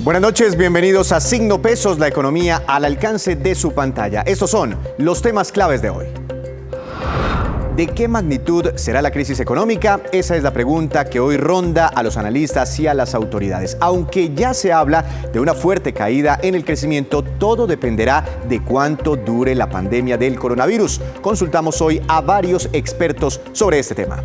Buenas noches, bienvenidos a Signo Pesos, la economía al alcance de su pantalla. Estos son los temas claves de hoy. ¿De qué magnitud será la crisis económica? Esa es la pregunta que hoy ronda a los analistas y a las autoridades. Aunque ya se habla de una fuerte caída en el crecimiento, todo dependerá de cuánto dure la pandemia del coronavirus. Consultamos hoy a varios expertos sobre este tema.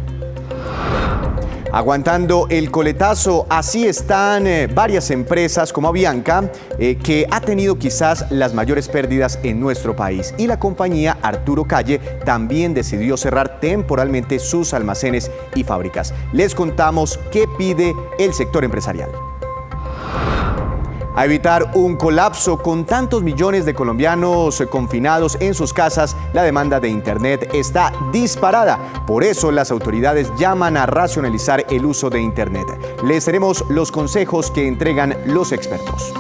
Aguantando el coletazo, así están varias empresas como Avianca, que ha tenido quizás las mayores pérdidas en nuestro país. Y la compañía Arturo Calle también decidió cerrar temporalmente sus almacenes y fábricas. Les contamos qué pide el sector empresarial. A evitar un colapso con tantos millones de colombianos confinados en sus casas, la demanda de Internet está disparada. Por eso las autoridades llaman a racionalizar el uso de Internet. Les daremos los consejos que entregan los expertos.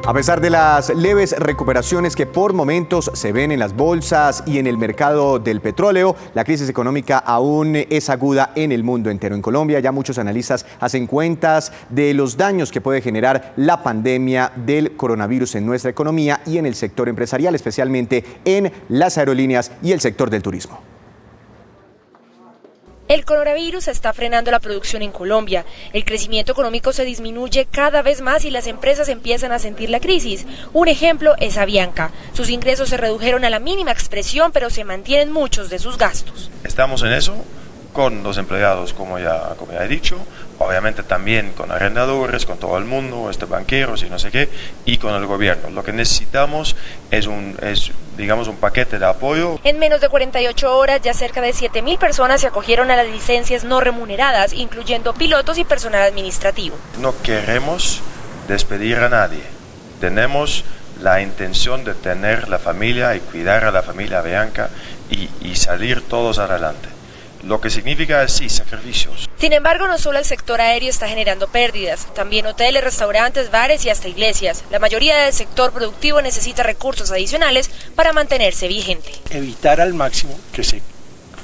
A pesar de las leves recuperaciones que por momentos se ven en las bolsas y en el mercado del petróleo, la crisis económica aún es aguda en el mundo entero. En Colombia ya muchos analistas hacen cuentas de los daños que puede generar la pandemia del coronavirus en nuestra economía y en el sector empresarial, especialmente en las aerolíneas y el sector del turismo. El coronavirus está frenando la producción en Colombia. El crecimiento económico se disminuye cada vez más y las empresas empiezan a sentir la crisis. Un ejemplo es Avianca. Sus ingresos se redujeron a la mínima expresión, pero se mantienen muchos de sus gastos. Estamos en eso con los empleados, como ya he dicho, obviamente también con arrendadores, con todo el mundo, banqueros y no sé qué, y con el gobierno. Lo que necesitamos es un paquete de apoyo. En menos de 48 horas ya cerca de 7.000 personas se acogieron a las licencias no remuneradas, incluyendo pilotos y personal administrativo. No queremos despedir a nadie. Tenemos la intención de tener la familia y cuidar a la familia Avianca y salir todos adelante. Lo que significa, sí, sacrificios. Sin embargo, no solo el sector aéreo está generando pérdidas, también hoteles, restaurantes, bares y hasta iglesias. La mayoría del sector productivo necesita recursos adicionales para mantenerse vigente. Evitar al máximo que se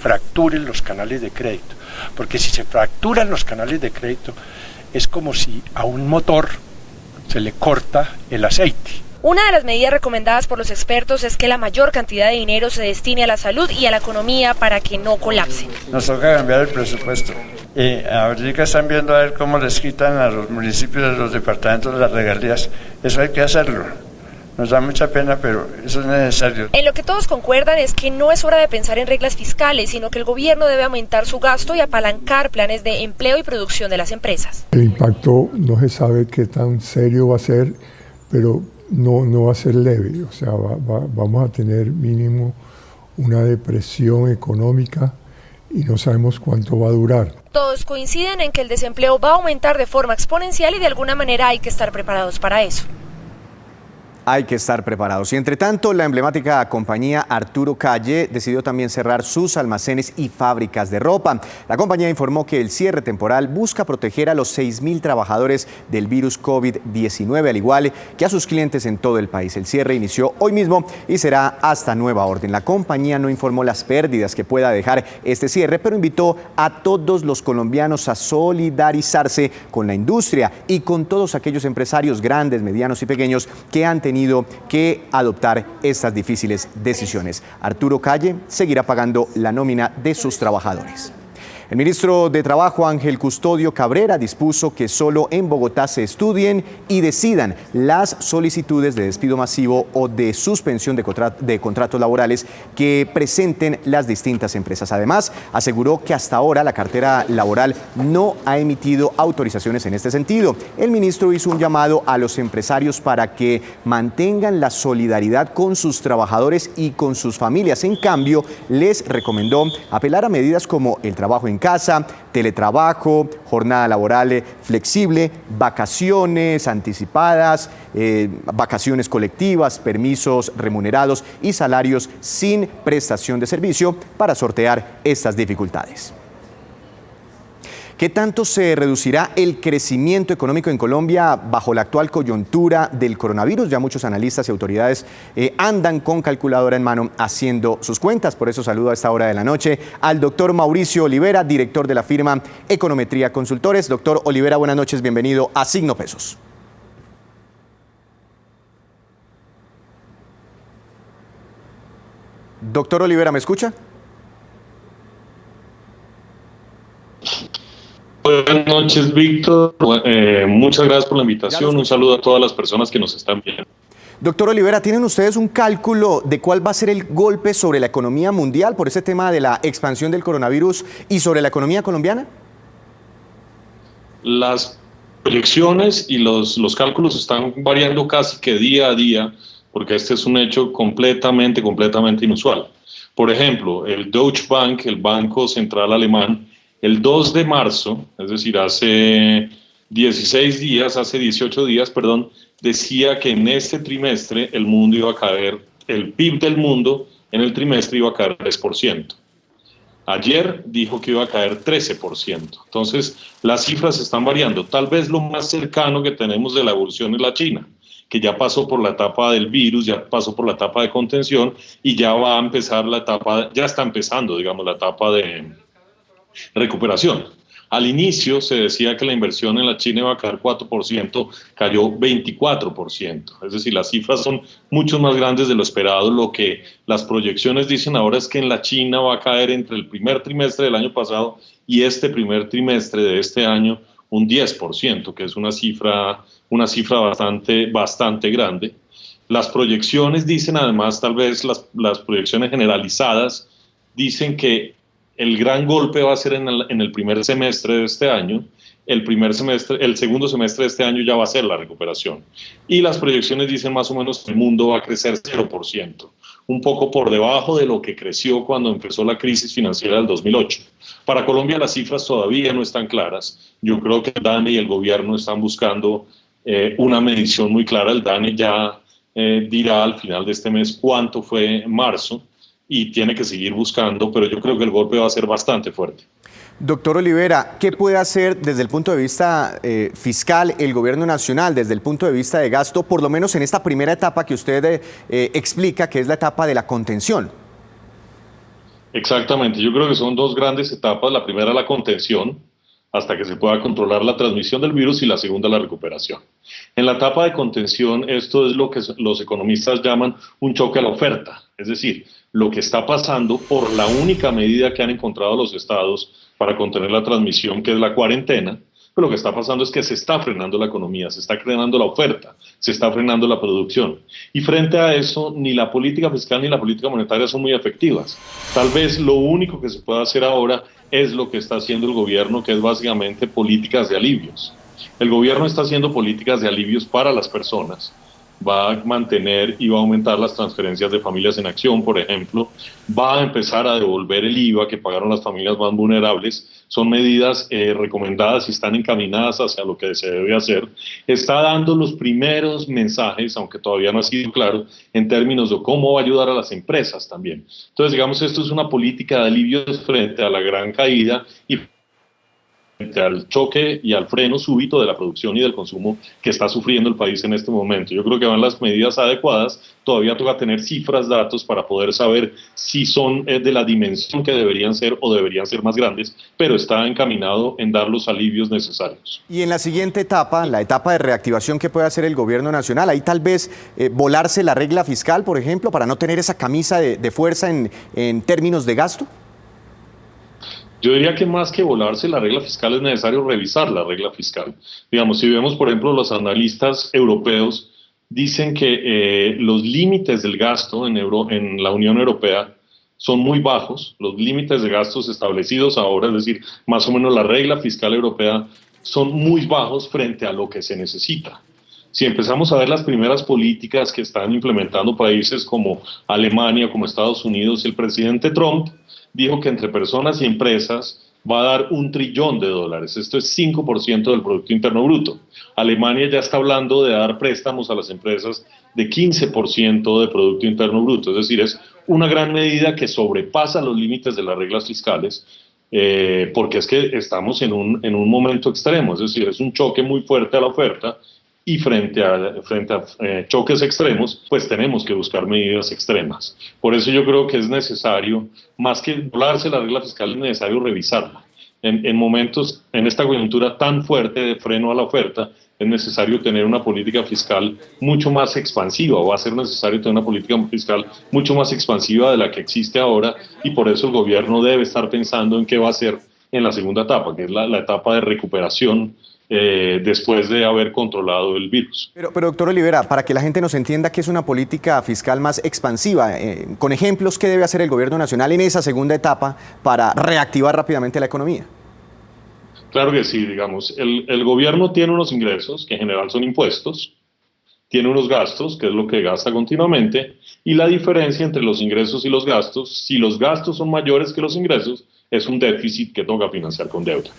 fracturen los canales de crédito, porque si se fracturan los canales de crédito es como si a un motor se le corta el aceite. Una de las medidas recomendadas por los expertos es que la mayor cantidad de dinero se destine a la salud y a la economía para que no colapse. Nos toca cambiar el presupuesto. Ahorita están viendo a ver cómo les quitan a los municipios de los departamentos las regalías. Eso hay que hacerlo. Nos da mucha pena, pero eso es necesario. En lo que todos concuerdan es que no es hora de pensar en reglas fiscales, sino que el gobierno debe aumentar su gasto y apalancar planes de empleo y producción de las empresas. El impacto no se sabe qué tan serio va a ser, pero no va a ser leve, o sea, vamos a tener mínimo una depresión económica y no sabemos cuánto va a durar. Todos coinciden en que el desempleo va a aumentar de forma exponencial y de alguna manera hay que estar preparados para eso. Hay que estar preparados. Y entre tanto, la emblemática compañía Arturo Calle decidió también cerrar sus almacenes y fábricas de ropa. La compañía informó que el cierre temporal busca proteger a los 6.000 trabajadores del virus COVID-19, al igual que a sus clientes en todo el país. El cierre inició hoy mismo y será hasta nueva orden. La compañía no informó las pérdidas que pueda dejar este cierre, pero invitó a todos los colombianos a solidarizarse con la industria y con todos aquellos empresarios grandes, medianos y pequeños que han tenido que adoptar estas difíciles decisiones. Arturo Calle seguirá pagando la nómina de sus trabajadores. El ministro de Trabajo, Ángel Custodio Cabrera, dispuso que solo en Bogotá se estudien y decidan las solicitudes de despido masivo o de suspensión de contratos laborales que presenten las distintas empresas. Además, aseguró que hasta ahora la cartera laboral no ha emitido autorizaciones en este sentido. El ministro hizo un llamado a los empresarios para que mantengan la solidaridad con sus trabajadores y con sus familias. En cambio, les recomendó apelar a medidas como el trabajo en casa, teletrabajo, jornada laboral flexible, vacaciones anticipadas, vacaciones colectivas, permisos remunerados y salarios sin prestación de servicio para sortear estas dificultades. ¿Qué tanto se reducirá el crecimiento económico en Colombia bajo la actual coyuntura del coronavirus? Ya muchos analistas y autoridades andan con calculadora en mano haciendo sus cuentas. Por eso saludo a esta hora de la noche al doctor Mauricio Olivera, director de la firma Econometría Consultores. Doctor Olivera, buenas noches, bienvenido a Signo Pesos. Doctor Olivera, ¿me escucha? Buenas noches, Víctor. Muchas gracias por la invitación. Un saludo a todas las personas que nos están viendo. Doctor Olivera, ¿tienen ustedes un cálculo de cuál va a ser el golpe sobre la economía mundial por ese tema de la expansión del coronavirus y sobre la economía colombiana? Las proyecciones y los cálculos están variando casi que día a día, porque este es un hecho completamente inusual. Por ejemplo, el Deutsche Bank, el Banco Central Alemán, el 2 de marzo, es decir, hace 18 días, decía que en este trimestre el mundo iba a caer, el PIB del mundo en el trimestre iba a caer 3%. Ayer dijo que iba a caer 13%. Entonces, las cifras están variando. Tal vez lo más cercano que tenemos de la evolución es la China, que ya pasó por la etapa del virus, ya pasó por la etapa de contención y ya va a empezar ya está empezando, digamos, la etapa de recuperación. Al inicio se decía que la inversión en la China iba a caer 4%, cayó 24%. Es decir, las cifras son mucho más grandes de lo esperado. Lo que las proyecciones dicen ahora es que en la China va a caer entre el primer trimestre del año pasado y este primer trimestre de este año un 10%, que es una cifra bastante grande. Las proyecciones dicen además, tal vez las proyecciones generalizadas, dicen que el gran golpe va a ser en el primer semestre de este año. El segundo semestre de este año ya va a ser la recuperación. Y las proyecciones dicen más o menos que el mundo va a crecer 0%, un poco por debajo de lo que creció cuando empezó la crisis financiera del 2008. Para Colombia las cifras todavía no están claras. Yo creo que el DANE y el gobierno están buscando una medición muy clara. El DANE ya dirá al final de este mes cuánto fue en marzo, y tiene que seguir buscando, pero yo creo que el golpe va a ser bastante fuerte. Doctor Olivera, ¿qué puede hacer desde el punto de vista fiscal el gobierno nacional, desde el punto de vista de gasto, por lo menos en esta primera etapa que usted explica, que es la etapa de la contención? Exactamente, yo creo que son dos grandes etapas. La primera, la contención, hasta que se pueda controlar la transmisión del virus, y la segunda, la recuperación. En la etapa de contención, esto es lo que los economistas llaman un choque a la oferta, es decir, lo que está pasando por la única medida que han encontrado los estados para contener la transmisión, que es la cuarentena. Pero lo que está pasando es que se está frenando la economía, se está frenando la oferta, se está frenando la producción. Y frente a eso, ni la política fiscal ni la política monetaria son muy efectivas. Tal vez lo único que se puede hacer ahora es lo que está haciendo el gobierno, que es básicamente políticas de alivios. El gobierno está haciendo políticas de alivios para las personas. Va a mantener y va a aumentar las transferencias de Familias en Acción, por ejemplo. Va a empezar a devolver el IVA que pagaron las familias más vulnerables. Son medidas recomendadas y están encaminadas hacia lo que se debe hacer. Está dando los primeros mensajes, aunque todavía no ha sido claro, en términos de cómo va a ayudar a las empresas también. Entonces, digamos, esto es una política de alivios frente a la gran caída y frente al choque y al freno súbito de la producción y del consumo que está sufriendo el país en este momento. Yo creo que van las medidas adecuadas. Todavía toca tener cifras, datos para poder saber si son de la dimensión que deberían ser o deberían ser más grandes, pero está encaminado en dar los alivios necesarios. Y en la siguiente etapa, la etapa de reactivación que puede hacer el gobierno nacional, ahí tal vez volarse la regla fiscal, por ejemplo, para no tener esa camisa de fuerza en términos de gasto. Yo diría que más que volarse la regla fiscal es necesario revisar la regla fiscal. Digamos, si vemos, por ejemplo, los analistas europeos dicen que los límites del gasto en la Unión Europea son muy bajos. Los límites de gastos establecidos ahora, es decir, más o menos la regla fiscal europea, son muy bajos frente a lo que se necesita. Si empezamos a ver las primeras políticas que están implementando países como Alemania, como Estados Unidos, el presidente Trump dijo que entre personas y empresas va a dar $1 trillón. Esto es 5% del Producto Interno Bruto. Alemania ya está hablando de dar préstamos a las empresas de 15% de Producto Interno Bruto. Es decir, es una gran medida que sobrepasa los límites de las reglas fiscales. porque es que estamos en un momento extremo, es decir, es un choque muy fuerte a la oferta y frente a choques extremos, pues tenemos que buscar medidas extremas. Por eso yo creo que es necesario, más que volarse la regla fiscal, es necesario revisarla. En momentos, en esta coyuntura tan fuerte de freno a la oferta, es necesario tener una política fiscal mucho más expansiva, o va a ser necesario tener una política fiscal mucho más expansiva de la que existe ahora, y por eso el gobierno debe estar pensando en qué va a hacer en la segunda etapa, que es la etapa de recuperación después de haber controlado el virus. Pero doctor Olivera, para que la gente nos entienda qué es una política fiscal más expansiva, con ejemplos, ¿qué debe hacer el gobierno nacional en esa segunda etapa para reactivar rápidamente la economía? Claro que sí, digamos, el gobierno tiene unos ingresos, que en general son impuestos, tiene unos gastos, que es lo que gasta continuamente, y la diferencia entre los ingresos y los gastos, si los gastos son mayores que los ingresos, es un déficit que toca financiar con deuda.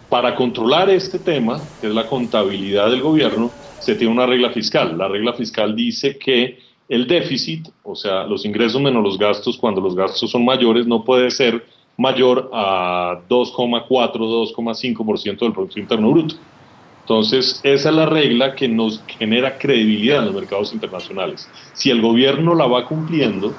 Para controlar este tema, que es la contabilidad del gobierno, se tiene una regla fiscal. La regla fiscal dice que el déficit, o sea, los ingresos menos los gastos, cuando los gastos son mayores, no puede ser mayor a 2,4, 2,5% del Producto Interno Bruto. Entonces, esa es la regla que nos genera credibilidad en los mercados internacionales. Si el gobierno la va cumpliendo,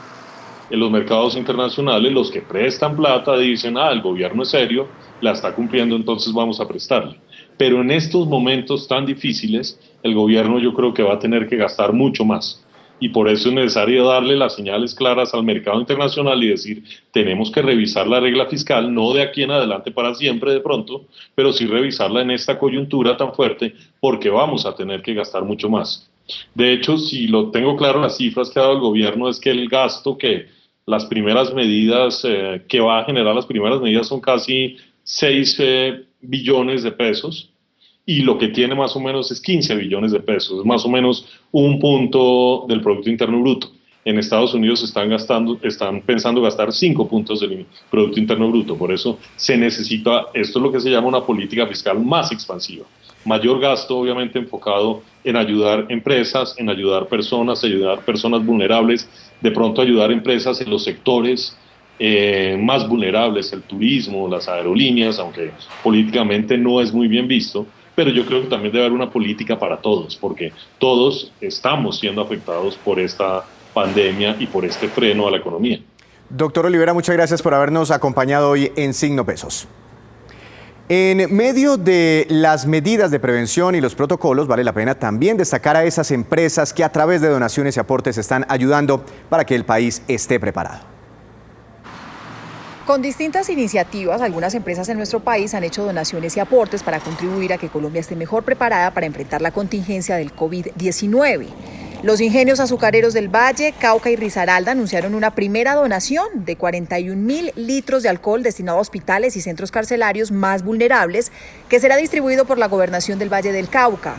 en los mercados internacionales, los que prestan plata dicen, el gobierno es serio, la está cumpliendo, entonces vamos a prestarle. Pero en estos momentos tan difíciles, el gobierno yo creo que va a tener que gastar mucho más. Y por eso es necesario darle las señales claras al mercado internacional y decir, tenemos que revisar la regla fiscal, no de aquí en adelante para siempre de pronto, pero sí revisarla en esta coyuntura tan fuerte, porque vamos a tener que gastar mucho más. De hecho, si lo tengo claro, las cifras que ha dado el gobierno es que el gasto que las primeras medidas, que va a generar las primeras medidas son casi 6 billones de pesos, y lo que tiene más o menos es 15 billones de pesos, es más o menos un punto del Producto Interno Bruto. En Estados Unidos están pensando gastar 5 puntos del Producto Interno Bruto, por eso se necesita, esto es lo que se llama una política fiscal más expansiva. Mayor gasto, obviamente, enfocado en ayudar empresas, en ayudar personas vulnerables, de pronto ayudar empresas en los sectores más vulnerables, el turismo, las aerolíneas, aunque políticamente no es muy bien visto, pero yo creo que también debe haber una política para todos, porque todos estamos siendo afectados por esta pandemia y por este freno a la economía. Doctor Olivera, muchas gracias por habernos acompañado hoy en Signo Pesos. En medio de las medidas de prevención y los protocolos, vale la pena también destacar a esas empresas que a través de donaciones y aportes están ayudando para que el país esté preparado. Con distintas iniciativas, algunas empresas en nuestro país han hecho donaciones y aportes para contribuir a que Colombia esté mejor preparada para enfrentar la contingencia del COVID-19. Los ingenios azucareros del Valle, Cauca y Risaralda anunciaron una primera donación de 41.000 litros de alcohol destinado a hospitales y centros carcelarios más vulnerables, que será distribuido por la Gobernación del Valle del Cauca.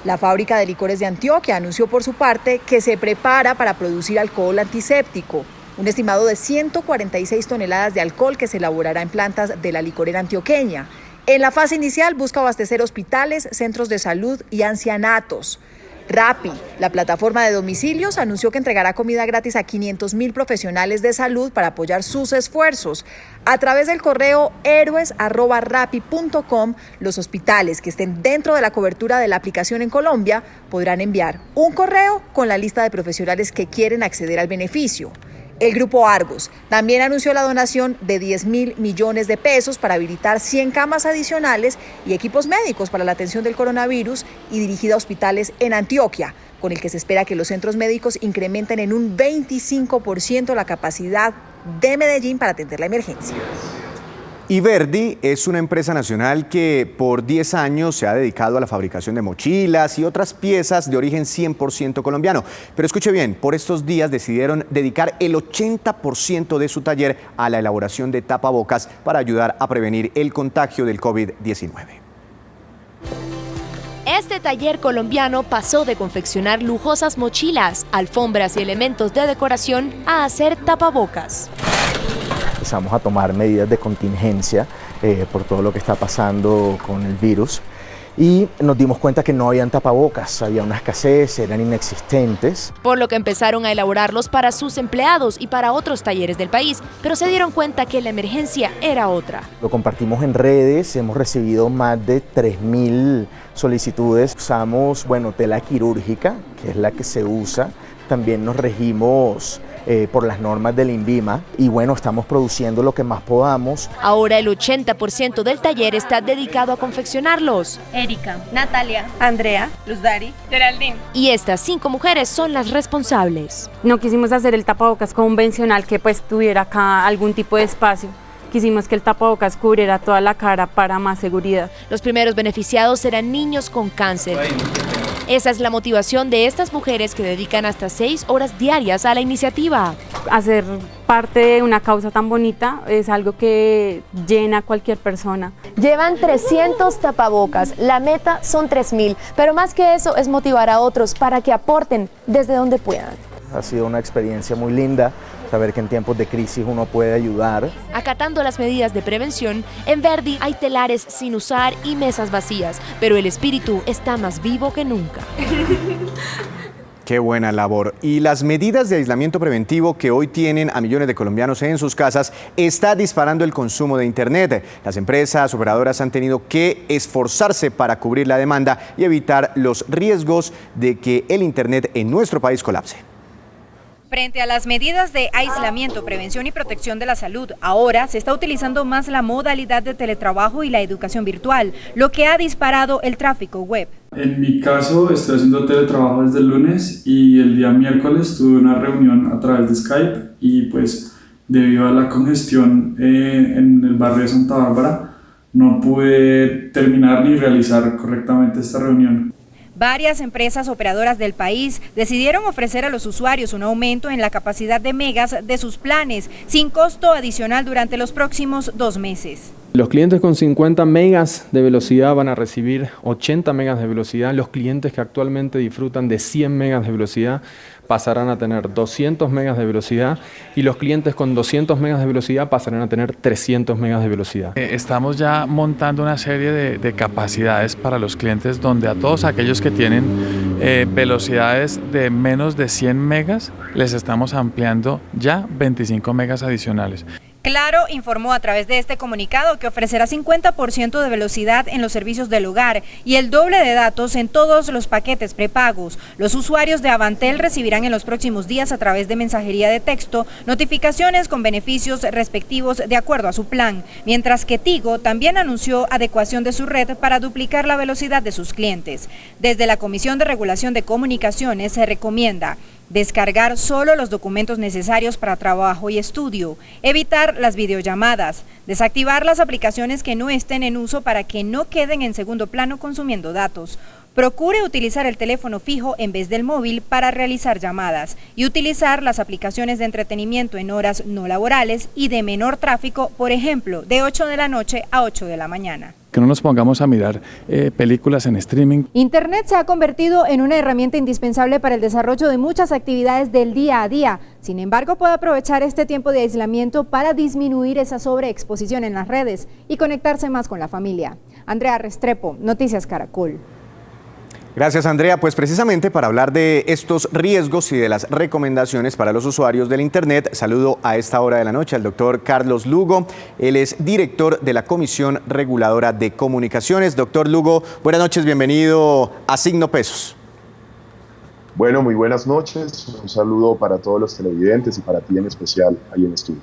La fábrica de licores de Antioquia anunció por su parte que se prepara para producir alcohol antiséptico, un estimado de 146 toneladas de alcohol que se elaborará en plantas de la licorera antioqueña. En la fase inicial busca abastecer hospitales, centros de salud y ancianatos. Rappi, la plataforma de domicilios, anunció que entregará comida gratis a 500.000 profesionales de salud para apoyar sus esfuerzos. A través del correo héroes@rappi.com, los hospitales que estén dentro de la cobertura de la aplicación en Colombia podrán enviar un correo con la lista de profesionales que quieren acceder al beneficio. El Grupo Argos también anunció la donación de 10.000 millones de pesos para habilitar 100 camas adicionales y equipos médicos para la atención del coronavirus y dirigida a hospitales en Antioquia, con el que se espera que los centros médicos incrementen en un 25% la capacidad de Medellín para atender la emergencia. Iverdi es una empresa nacional que por 10 años se ha dedicado a la fabricación de mochilas y otras piezas de origen 100% colombiano. Pero escuche bien, por estos días decidieron dedicar el 80% de su taller a la elaboración de tapabocas para ayudar a prevenir el contagio del COVID-19. Este taller colombiano pasó de confeccionar lujosas mochilas, alfombras y elementos de decoración a hacer tapabocas. Empezamos a tomar medidas de contingencia por todo lo que está pasando con el virus y nos dimos cuenta que no habían tapabocas, había una escasez, eran inexistentes. Por lo que empezaron a elaborarlos para sus empleados y para otros talleres del país, pero se dieron cuenta que la emergencia era otra. Lo compartimos en redes, hemos recibido más de 3.000 solicitudes. Usamos, tela quirúrgica, que es la que se usa. También nos regimos por las normas del INVIMA y estamos produciendo lo que más podamos. Ahora el 80% del taller está dedicado a confeccionarlos. Erika, Natalia, Andrea, Luzdari, Geraldine. Y estas 5 mujeres son las responsables. No quisimos hacer el tapabocas convencional que tuviera acá algún tipo de espacio. Quisimos que el tapabocas cubriera toda la cara para más seguridad. Los primeros beneficiados serán niños con cáncer. Esa es la motivación de estas mujeres que dedican hasta 6 horas diarias a la iniciativa. Hacer parte de una causa tan bonita es algo que llena a cualquier persona. Llevan 300 tapabocas, la meta son 3.000, pero más que eso es motivar a otros para que aporten desde donde puedan. Ha sido una experiencia muy linda, saber que en tiempos de crisis uno puede ayudar. Acatando las medidas de prevención, en Verdi hay telares sin usar y mesas vacías, pero el espíritu está más vivo que nunca. Qué buena labor. Y las medidas de aislamiento preventivo que hoy tienen a millones de colombianos en sus casas está disparando el consumo de Internet. Las empresas operadoras han tenido que esforzarse para cubrir la demanda y evitar los riesgos de que el Internet en nuestro país colapse. Frente a las medidas de aislamiento, prevención y protección de la salud, ahora se está utilizando más la modalidad de teletrabajo y la educación virtual, lo que ha disparado el tráfico web. En mi caso, estoy haciendo teletrabajo desde el lunes y el día miércoles tuve una reunión a través de Skype y debido a la congestión en el barrio de Santa Bárbara, no pude terminar ni realizar correctamente esta reunión. Varias empresas operadoras del país decidieron ofrecer a los usuarios un aumento en la capacidad de megas de sus planes, sin costo adicional durante los próximos 2 meses. Los clientes con 50 megas de velocidad van a recibir 80 megas de velocidad. Los clientes que actualmente disfrutan de 100 megas de velocidad pasarán a tener 200 megas de velocidad y los clientes con 200 megas de velocidad pasarán a tener 300 megas de velocidad. Estamos ya montando una serie de capacidades para los clientes donde a todos aquellos que tienen velocidades de menos de 100 megas les estamos ampliando ya 25 megas adicionales. Claro informó a través de este comunicado que ofrecerá 50% de velocidad en los servicios del hogar y el doble de datos en todos los paquetes prepagos. Los usuarios de Avantel recibirán en los próximos días a través de mensajería de texto notificaciones con beneficios respectivos de acuerdo a su plan, mientras que Tigo también anunció adecuación de su red para duplicar la velocidad de sus clientes. Desde la Comisión de Regulación de Comunicaciones se recomienda descargar solo los documentos necesarios para trabajo y estudio, evitar las videollamadas, desactivar las aplicaciones que no estén en uso para que no queden en segundo plano consumiendo datos. Procure utilizar el teléfono fijo en vez del móvil para realizar llamadas y utilizar las aplicaciones de entretenimiento en horas no laborales y de menor tráfico, por ejemplo, de 8 de la noche a 8 de la mañana. Que no nos pongamos a mirar películas en streaming. Internet se ha convertido en una herramienta indispensable para el desarrollo de muchas actividades del día a día. Sin embargo, puede aprovechar este tiempo de aislamiento para disminuir esa sobreexposición en las redes y conectarse más con la familia. Andrea Restrepo, Noticias Caracol. Gracias, Andrea. Pues precisamente para hablar de estos riesgos y de las recomendaciones para los usuarios del Internet, saludo a esta hora de la noche al doctor Carlos Lugo. Él es director de la Comisión Reguladora de Comunicaciones. Doctor Lugo, buenas noches, bienvenido a Signo Pesos. Bueno, muy buenas noches. Un saludo para todos los televidentes y para ti en especial ahí en el estudio.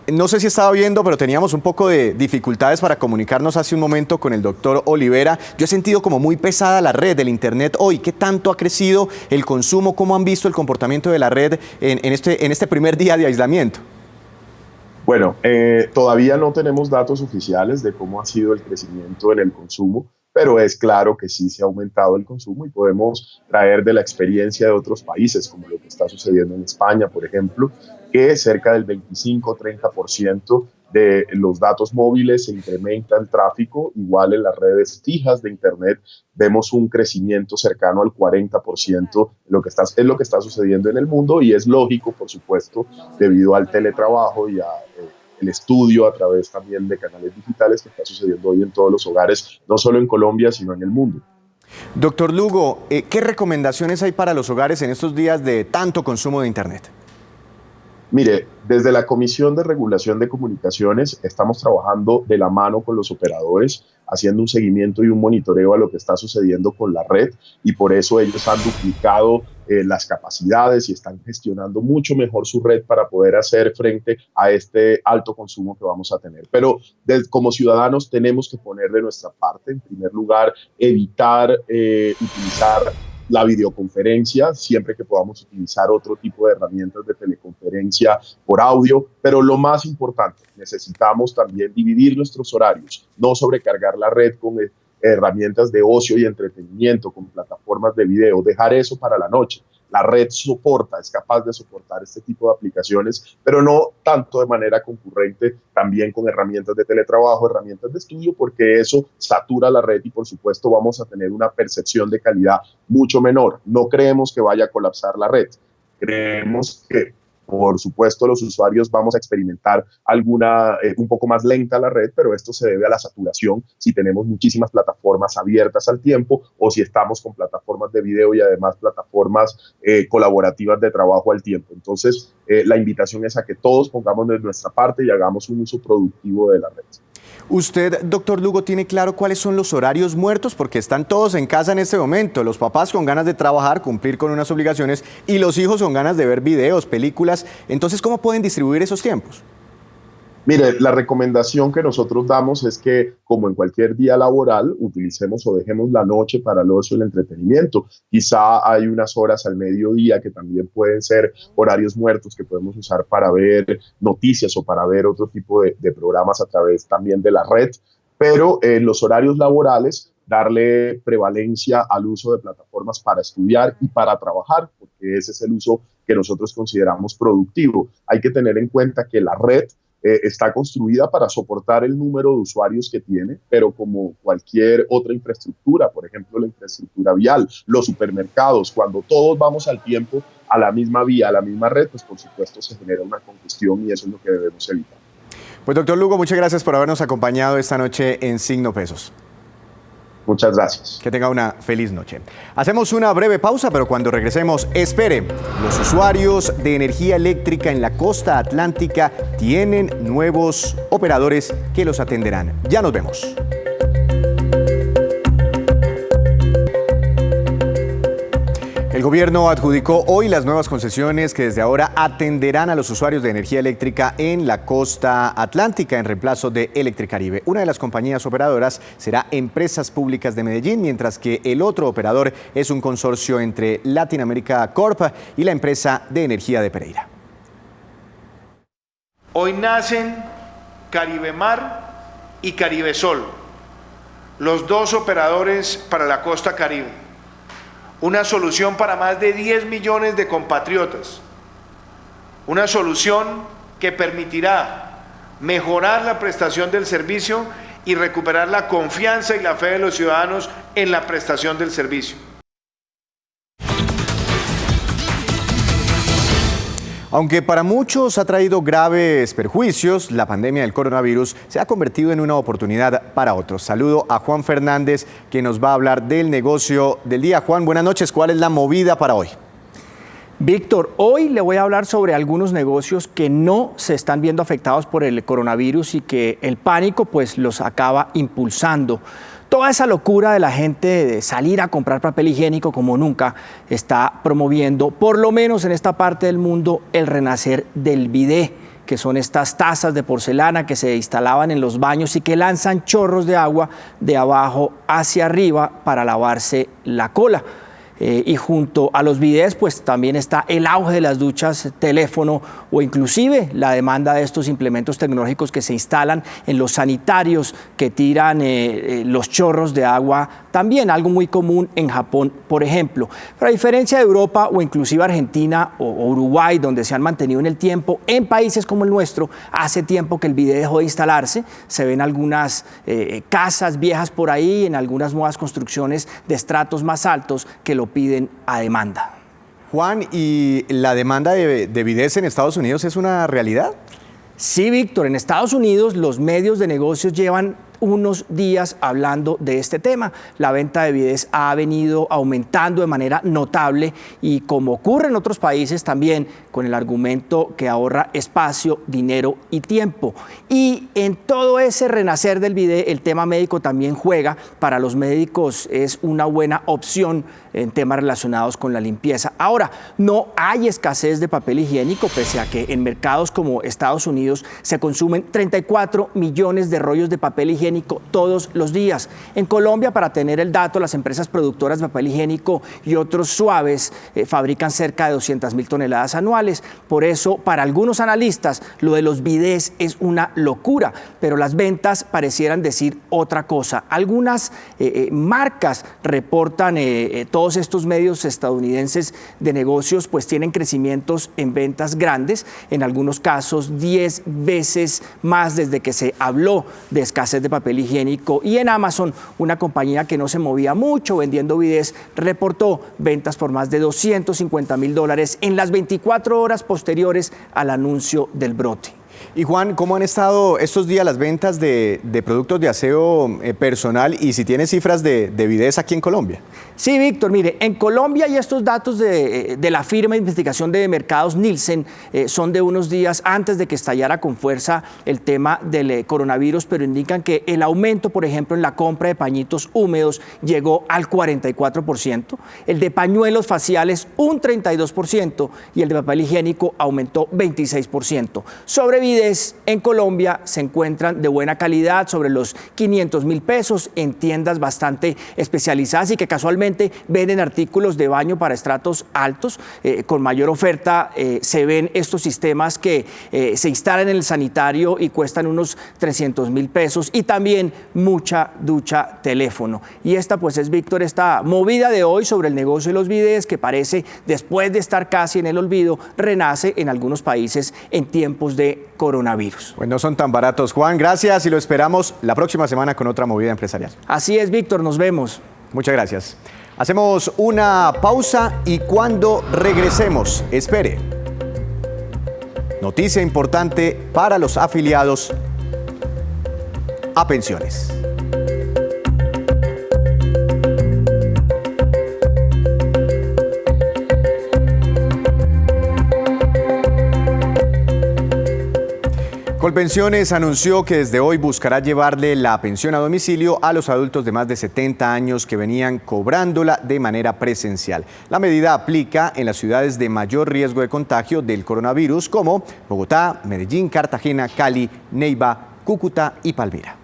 No sé si estaba viendo, pero teníamos un poco de dificultades para comunicarnos hace un momento con el doctor Olivera. Yo he sentido como muy pesada la red del Internet hoy. ¿Qué tanto ha crecido el consumo? ¿Cómo han visto el comportamiento de la red en este primer día de aislamiento? Bueno, todavía no tenemos datos oficiales de cómo ha sido el crecimiento en el consumo, pero es claro que sí se ha aumentado el consumo y podemos traer de la experiencia de otros países, como lo que está sucediendo en España, por ejemplo, que cerca del 25-30% de los datos móviles se incrementa el tráfico. Igual en las redes fijas de Internet vemos un crecimiento cercano al 40%, es lo que está sucediendo en el mundo y es lógico, por supuesto, debido al teletrabajo y a el estudio a través también de canales digitales que está sucediendo hoy en todos los hogares, no solo en Colombia, sino en el mundo. Doctor Lugo, ¿qué recomendaciones hay para los hogares en estos días de tanto consumo de Internet? Mire, desde la Comisión de Regulación de Comunicaciones estamos trabajando de la mano con los operadores, haciendo un seguimiento y un monitoreo a lo que está sucediendo con la red, y por eso ellos han duplicado las capacidades y están gestionando mucho mejor su red para poder hacer frente a este alto consumo que vamos a tener. Pero como ciudadanos tenemos que poner de nuestra parte, en primer lugar, evitar utilizar la videoconferencia, siempre que podamos utilizar otro tipo de herramientas de teleconferencia por audio, pero lo más importante, necesitamos también dividir nuestros horarios, no sobrecargar la red con herramientas de ocio y entretenimiento, con plataformas de video, dejar eso para la noche. La red es capaz de soportar este tipo de aplicaciones, pero no tanto de manera concurrente, también con herramientas de teletrabajo, herramientas de estudio, porque eso satura la red y por supuesto vamos a tener una percepción de calidad mucho menor. No creemos que vaya a colapsar la red, creemos que por supuesto los usuarios vamos a experimentar un poco más lenta la red, pero esto se debe a la saturación, si tenemos muchísimas plataformas abiertas al tiempo o si estamos con plataformas de video y además plataformas colaborativas de trabajo al tiempo. Entonces, la invitación es a que todos pongamos de nuestra parte y hagamos un uso productivo de la red. ¿Usted, doctor Lugo, tiene claro cuáles son los horarios muertos? Porque están todos en casa en este momento, los papás con ganas de trabajar, cumplir con unas obligaciones y los hijos con ganas de ver videos, películas. Entonces, ¿cómo pueden distribuir esos tiempos? Mire, la recomendación que nosotros damos es que, como en cualquier día laboral, utilicemos o dejemos la noche para el ocio y el entretenimiento. Quizá hay unas horas al mediodía que también pueden ser horarios muertos que podemos usar para ver noticias o para ver otro tipo de programas a través también de la red. Pero en los horarios laborales, darle prevalencia al uso de plataformas para estudiar y para trabajar, porque ese es el uso que nosotros consideramos productivo. Hay que tener en cuenta que la red está construida para soportar el número de usuarios que tiene, pero como cualquier otra infraestructura, por ejemplo la infraestructura vial, los supermercados, cuando todos vamos al tiempo a la misma vía, a la misma red, pues por supuesto se genera una congestión y eso es lo que debemos evitar. Pues doctor Lugo, muchas gracias por habernos acompañado esta noche en Signo Pesos. Muchas gracias. Que tenga una feliz noche. Hacemos una breve pausa, pero cuando regresemos, espere. Los usuarios de energía eléctrica en la costa atlántica tienen nuevos operadores que los atenderán. Ya nos vemos. El gobierno adjudicó hoy las nuevas concesiones que desde ahora atenderán a los usuarios de energía eléctrica en la costa atlántica en reemplazo de Electricaribe. Una de las compañías operadoras será Empresas Públicas de Medellín, mientras que el otro operador es un consorcio entre Latinoamérica Corp y la empresa de energía de Pereira. Hoy nacen Caribemar y Caribesol, los dos operadores para la costa Caribe. Una solución para más de 10 millones de compatriotas. Una solución que permitirá mejorar la prestación del servicio y recuperar la confianza y la fe de los ciudadanos en la prestación del servicio. Aunque para muchos ha traído graves perjuicios, la pandemia del coronavirus se ha convertido en una oportunidad para otros. Saludo a Juan Fernández, que nos va a hablar del negocio del día. Juan, buenas noches. ¿Cuál es la movida para hoy? Víctor, hoy le voy a hablar sobre algunos negocios que no se están viendo afectados por el coronavirus y que el pánico pues los acaba impulsando. Toda esa locura de la gente de salir a comprar papel higiénico como nunca está promoviendo, por lo menos en esta parte del mundo, el renacer del bidé, que son estas tazas de porcelana que se instalaban en los baños y que lanzan chorros de agua de abajo hacia arriba para lavarse la cola. Y junto a los bidés pues también está el auge de las duchas, teléfono o inclusive la demanda de estos implementos tecnológicos que se instalan en los sanitarios que tiran los chorros de agua, también algo muy común en Japón, por ejemplo. Pero a diferencia de Europa o inclusive Argentina o Uruguay, donde se han mantenido en el tiempo, en países como el nuestro, hace tiempo que el bidé dejó de instalarse. Se ven algunas casas viejas por ahí, en algunas nuevas construcciones de estratos más altos que lo piden a demanda. Juan, ¿y la demanda de bidés en Estados Unidos es una realidad? Sí, Víctor, en Estados Unidos los medios de negocios llevan unos días hablando de este tema. La venta de Bidés ha venido aumentando de manera notable y, como ocurre en otros países, también con el argumento que ahorra espacio, dinero y tiempo. Y en todo ese renacer del bidé, el tema médico también juega. Para los médicos es una buena opción en temas relacionados con la limpieza. Ahora, no hay escasez de papel higiénico, pese a que en mercados como Estados Unidos se consumen 34 millones de rollos de papel higiénico todos los días. En Colombia, para tener el dato, las empresas productoras de papel higiénico y otros suaves fabrican cerca de 200.000 toneladas anuales. Por eso, para algunos analistas, lo de los bidés es una locura, pero las ventas parecieran decir otra cosa. Algunas marcas reportan, todos estos medios estadounidenses de negocios, pues tienen crecimientos en ventas grandes, en algunos casos 10 veces más desde que se habló de escasez de papel higiénico. Y en Amazon, una compañía que no se movía mucho vendiendo bidés, reportó ventas por más de $250.000 en las 24 horas posteriores al anuncio del brote. Y Juan, ¿cómo han estado estos días las ventas de productos de aseo personal y si tiene cifras de bidés aquí en Colombia? Sí, Víctor, mire, en Colombia y estos datos de la firma de investigación de mercados Nielsen son de unos días antes de que estallara con fuerza el tema del coronavirus, pero indican que el aumento, por ejemplo, en la compra de pañitos húmedos llegó al 44%, el de pañuelos faciales un 32% y el de papel higiénico aumentó 26%. Sobre bidés en Colombia se encuentran de buena calidad, sobre los 500.000 pesos, en tiendas bastante especializadas y que casualmente venden artículos de baño para estratos altos. Con mayor oferta se ven estos sistemas que se instalan en el sanitario y cuestan unos 300.000 pesos y también mucha ducha teléfono. Y esta pues es, Víctor, esta movida de hoy sobre el negocio de los bidés que parece, después de estar casi en el olvido, renace en algunos países en tiempos de coronavirus. Pues no son tan baratos, Juan. Gracias y lo esperamos la próxima semana con otra movida empresarial. Así es, Víctor, nos vemos. Muchas gracias. Hacemos una pausa y cuando regresemos, espere. Noticia importante para los afiliados a pensiones. Colpensiones anunció que desde hoy buscará llevarle la pensión a domicilio a los adultos de más de 70 años que venían cobrándola de manera presencial. La medida aplica en las ciudades de mayor riesgo de contagio del coronavirus como Bogotá, Medellín, Cartagena, Cali, Neiva, Cúcuta y Palmira.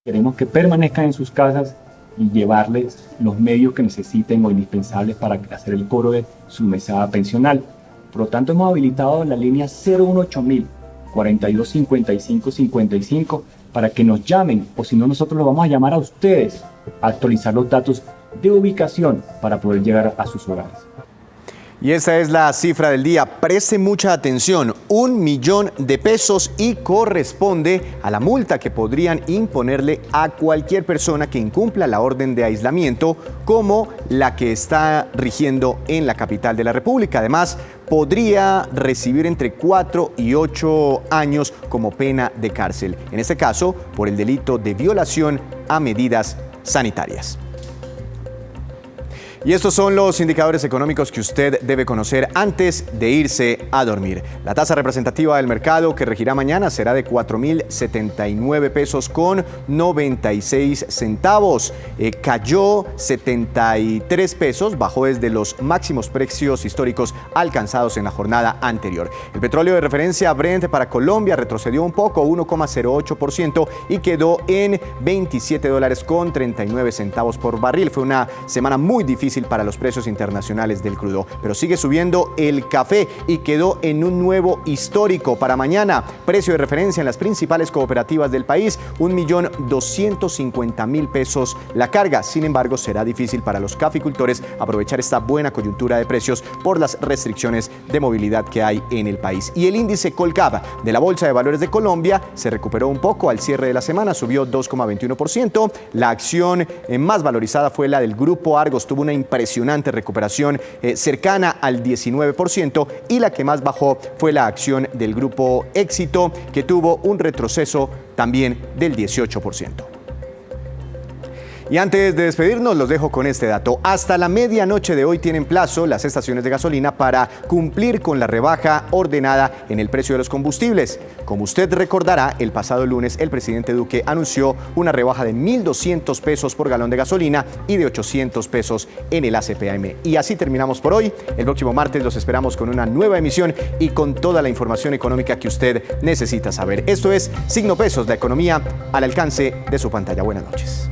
Queremos que permanezcan en sus casas y llevarles los medios que necesiten o indispensables para hacer el cobro de su mesada pensional. Por lo tanto, hemos habilitado la línea 018000 425555 para que nos llamen, o si no, nosotros los vamos a llamar a ustedes a actualizar los datos de ubicación para poder llegar a sus hogares. Y esta es la cifra del día. Preste mucha atención, 1 millón de pesos y corresponde a la multa que podrían imponerle a cualquier persona que incumpla la orden de aislamiento como la que está rigiendo en la capital de la República. Además, podría recibir entre 4 y 8 años como pena de cárcel. En este caso, por el delito de violación a medidas sanitarias. Y estos son los indicadores económicos que usted debe conocer antes de irse a dormir. La tasa representativa del mercado que regirá mañana será de 4.079 pesos con 96 centavos. Cayó 73 pesos, bajó desde los máximos precios históricos alcanzados en la jornada anterior. El petróleo de referencia Brent para Colombia retrocedió un poco, 1,08% y quedó en $27 con 39 centavos por barril. Fue una semana muy difícil para los precios internacionales del crudo, pero sigue subiendo el café y quedó en un nuevo histórico para mañana. Precio de referencia en las principales cooperativas del país, 1.250.000 pesos la carga. Sin embargo, será difícil para los caficultores aprovechar esta buena coyuntura de precios por las restricciones de movilidad que hay en el país. Y el índice Colcap de la Bolsa de Valores de Colombia se recuperó un poco al cierre de la semana, subió 2,21%. La acción más valorizada fue la del Grupo Argos, tuvo una impresionante recuperación cercana al 19%, y la que más bajó fue la acción del Grupo Éxito, que tuvo un retroceso también del 18%. Y antes de despedirnos, los dejo con este dato. Hasta la medianoche de hoy tienen plazo las estaciones de gasolina para cumplir con la rebaja ordenada en el precio de los combustibles. Como usted recordará, el pasado lunes el presidente Duque anunció una rebaja de 1.200 pesos por galón de gasolina y de 800 pesos en el ACPM. Y así terminamos por hoy. El próximo martes los esperamos con una nueva emisión y con toda la información económica que usted necesita saber. Esto es Signo Pesos, la economía al alcance de su pantalla. Buenas noches.